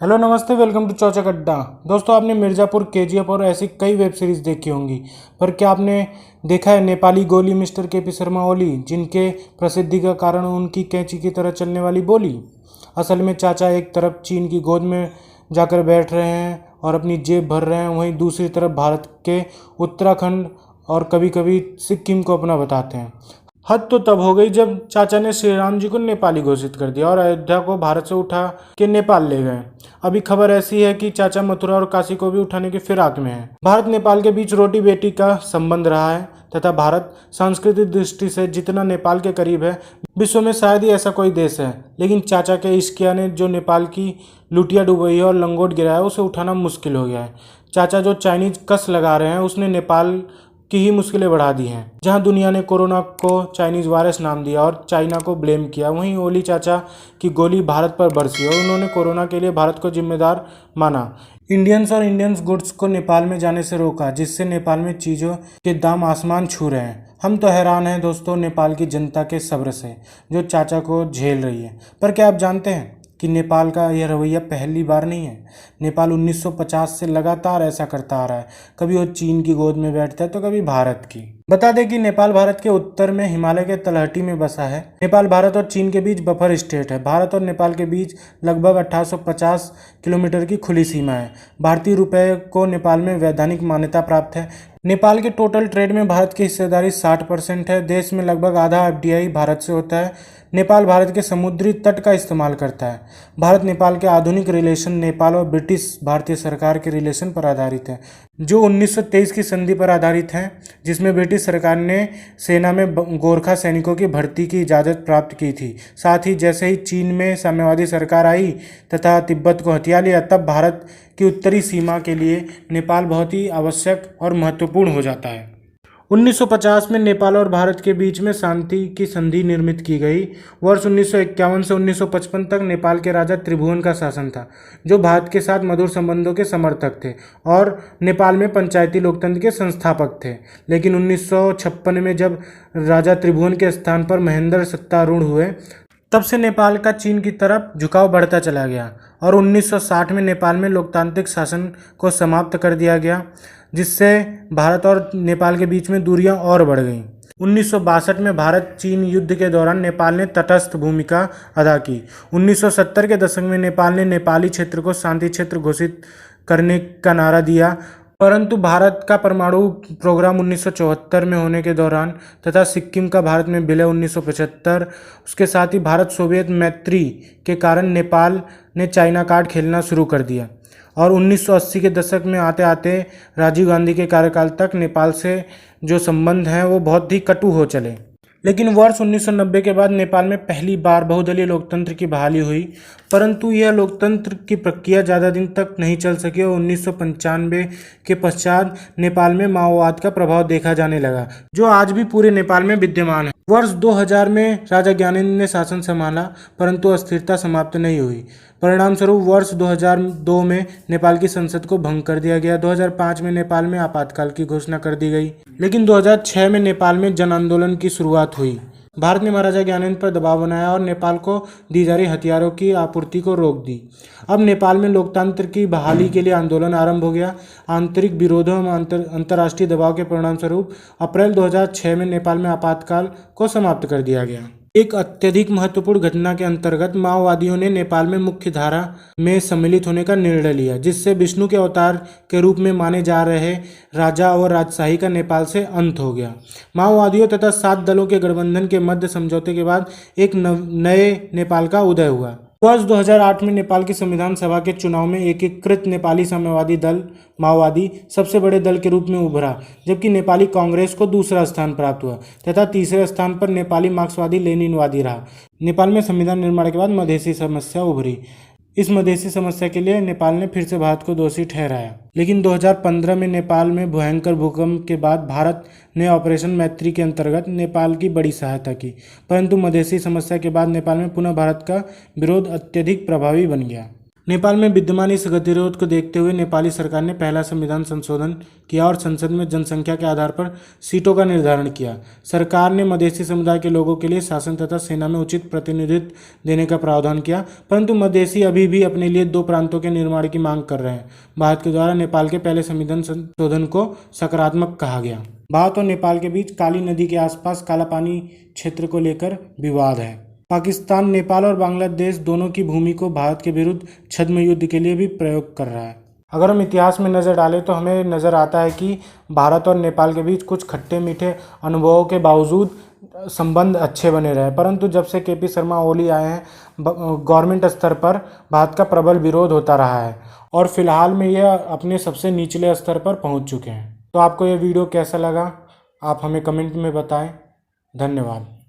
Hello नमस्ते, welcome to चौचक अड्डा। दोस्तों, आपने मिर्ज़ापुर, केजीएफ और ऐसी कई वेब सीरीज़ देखी होंगी, पर क्या आपने देखा है नेपाली गोली मिस्टर केपी शर्मा ओली, जिनके प्रसिद्धि का कारण उनकी कैंची की तरह चलने वाली बोली। असल में चाचा एक तरफ चीन की गोद में जाकर बैठ रहे हैं और अपनी जेब भर रहे हैं, वहीं दूसरी तरफ भारत के उत्तराखंड और कभी कभी सिक्किम को अपना बताते हैं। हद तो तब हो गई जब चाचा ने श्री राम जी को नेपाली घोषित कर दिया और अयोध्या को भारत से उठा के नेपाल ले गए। अभी खबर ऐसी है कि चाचा मथुरा और काशी को भी उठाने की फिराक में है। भारत नेपाल के बीच रोटी बेटी का संबंध रहा है तथा भारत सांस्कृतिक दृष्टि से जितना नेपाल के करीब है, विश्व में शायद ही ऐसा कोई देश है। लेकिन चाचा के इश्किया ने जो नेपाल की लुटिया डुबई है और लंगोट गिराया, उसे उठाना मुश्किल हो गया है। चाचा जो चाइनीज कस लगा रहे हैं, उसने नेपाल की ही मुश्किलें बढ़ा दी हैं। जहां दुनिया ने कोरोना को चाइनीज वायरस नाम दिया और चाइना को ब्लेम किया, वहीं ओली चाचा की गोली भारत पर बरसी और उन्होंने कोरोना के लिए भारत को जिम्मेदार माना। इंडियंस और इंडियंस गुड्स को नेपाल में जाने से रोका, जिससे नेपाल में चीज़ों के दाम आसमान छू रहे हैं। हम तो हैरान हैं दोस्तों नेपाल की जनता के सब्र से, जो चाचा को झेल रही है। पर क्या आप जानते हैं कि नेपाल का यह रवैया पहली बार नहीं है। नेपाल 1950 से लगातार ऐसा करता आ रहा है। कभी वो चीन की गोद में बैठता है तो कभी भारत की। बता दें कि नेपाल भारत के उत्तर में हिमालय के तलहटी में बसा है। नेपाल भारत और चीन के बीच बफर स्टेट है। भारत और नेपाल के बीच लगभग 1850 किलोमीटर की खुली सीमा है। भारतीय रुपये को नेपाल में वैधानिक मान्यता प्राप्त है। नेपाल के टोटल ट्रेड में भारत की हिस्सेदारी 60% है। देश में लगभग आधा एफडीआई भारत से होता है। नेपाल भारत के समुद्री तट का इस्तेमाल करता है। भारत नेपाल के आधुनिक रिलेशन नेपाल और ब्रिटिश भारतीय सरकार के रिलेशन पर आधारित है, जो 1923 की संधि पर आधारित हैं, जिसमें ब्रिटिश सरकार ने सेना में गोरखा सैनिकों की भर्ती की इजाज़त प्राप्त की थी। साथ ही जैसे ही चीन में साम्यवादी सरकार आई तथा तिब्बत को हथिया लिया, तब भारत की उत्तरी सीमा के लिए नेपाल बहुत ही आवश्यक और महत्वपूर्ण हो जाता है। 1950 में नेपाल और भारत के बीच में शांति की संधि निर्मित की गई। वर्ष 1951 से 1955 तक नेपाल के राजा त्रिभुवन का शासन था, जो भारत के साथ मधुर संबंधों के समर्थक थे और नेपाल में पंचायती लोकतंत्र के संस्थापक थे। लेकिन 1956 में जब राजा त्रिभुवन के स्थान पर महेंद्र सत्तारूढ़ हुए, तब से नेपाल का चीन की तरफ झुकाव बढ़ता चला गया और 1960 में नेपाल में लोकतांत्रिक शासन को समाप्त कर दिया गया, जिससे भारत और नेपाल के बीच में दूरियां और बढ़ गईं। 1962 में भारत चीन युद्ध के दौरान नेपाल ने तटस्थ भूमिका अदा की। 1970 के दशक में नेपाल ने नेपाली क्षेत्र को शांति क्षेत्र घोषित करने का नारा दिया, परंतु भारत का परमाणु प्रोग्राम 1974 में होने के दौरान तथा सिक्किम का भारत में विलय 1975, उसके साथ ही भारत सोवियत मैत्री के कारण नेपाल ने चाइना कार्ड खेलना शुरू कर दिया और 1980 के दशक में आते आते राजीव गांधी के कार्यकाल तक नेपाल से जो संबंध हैं वो बहुत ही कटु हो चले। लेकिन वर्ष 1990 के बाद नेपाल में पहली बार बहुदलीय लोकतंत्र की बहाली हुई, परंतु यह लोकतंत्र की प्रक्रिया ज़्यादा दिन तक नहीं चल सकी और 1995 के पश्चात नेपाल में माओवाद का प्रभाव देखा जाने लगा, जो आज भी पूरे नेपाल में विद्यमान है। वर्ष 2000 में राजा ज्ञानेन्द्र ने शासन संभाला, परंतु अस्थिरता समाप्त नहीं हुई। परिणाम स्वरूप वर्ष 2002 में नेपाल की संसद को भंग कर दिया गया। 2005 में नेपाल में आपातकाल की घोषणा कर दी गई, लेकिन 2006 में नेपाल में जन आंदोलन की शुरुआत हुई। भारत ने महाराजा ज्ञानेन्द्र पर दबाव बनाया और नेपाल को दी जा रही हथियारों की आपूर्ति को रोक दी। अब नेपाल में लोकतंत्र की बहाली के लिए आंदोलन आरंभ हो गया। आंतरिक विरोधों एवं अंतर्राष्ट्रीय दबाव के परिणामस्वरूप अप्रैल 2006 में नेपाल में आपातकाल को समाप्त कर दिया गया। एक अत्यधिक महत्वपूर्ण घटना के अंतर्गत माओवादियों ने नेपाल में मुख्य धारा में सम्मिलित होने का निर्णय लिया, जिससे विष्णु के अवतार के रूप में माने जा रहे राजा और राजशाही का नेपाल से अंत हो गया। माओवादियों तथा 7 दलों के गठबंधन के मध्य समझौते के बाद एक नए नेपाल का उदय हुआ। वर्ष 2008 में नेपाल की संविधान सभा के चुनाव में एकीकृत नेपाली साम्यवादी दल माओवादी सबसे बड़े दल के रूप में उभरा, जबकि नेपाली कांग्रेस को दूसरा स्थान प्राप्त हुआ तथा तीसरे स्थान पर नेपाली मार्क्सवादी लेनिनवादी रहा। नेपाल में संविधान निर्माण के बाद मधेसी समस्या उभरी। इस मधेसी समस्या के लिए नेपाल ने फिर से भारत को दोषी ठहराया, लेकिन 2015 में नेपाल में भयंकर भूकंप के बाद भारत ने ऑपरेशन मैत्री के अंतर्गत नेपाल की बड़ी सहायता की, परंतु मधेसी समस्या के बाद नेपाल में पुनः भारत का विरोध अत्यधिक प्रभावी बन गया। नेपाल में विद्यमान इस गतिरोध को देखते हुए नेपाली सरकार ने पहला संविधान संशोधन किया और संसद में जनसंख्या के आधार पर सीटों का निर्धारण किया। सरकार ने मधेसी समुदाय के लोगों के लिए शासन तथा सेना में उचित प्रतिनिधित्व देने का प्रावधान किया, परंतु मधेसी अभी भी अपने लिए 2 प्रांतों के निर्माण की मांग कर रहे हैं। भारत के द्वारा नेपाल के पहले संविधान संशोधन को सकारात्मक कहा गया। भारत और नेपाल के बीच काली नदी के आसपास कालापानी क्षेत्र को लेकर विवाद है। पाकिस्तान, नेपाल और बांग्लादेश दोनों की भूमि को भारत के विरुद्ध छद्म युद्ध के लिए भी प्रयोग कर रहा है। अगर हम इतिहास में नज़र डालें तो हमें नज़र आता है कि भारत और नेपाल के बीच कुछ खट्टे मीठे अनुभवों के बावजूद संबंध अच्छे बने रहे, परंतु जब से केपी शर्मा ओली आए हैं गवर्नमेंट स्तर पर भारत का प्रबल विरोध होता रहा है और फिलहाल में यह अपने सबसे निचले स्तर पर पहुंच चुके हैं। तो आपको यह वीडियो कैसा लगा आप हमें कमेंट में बताएं। धन्यवाद।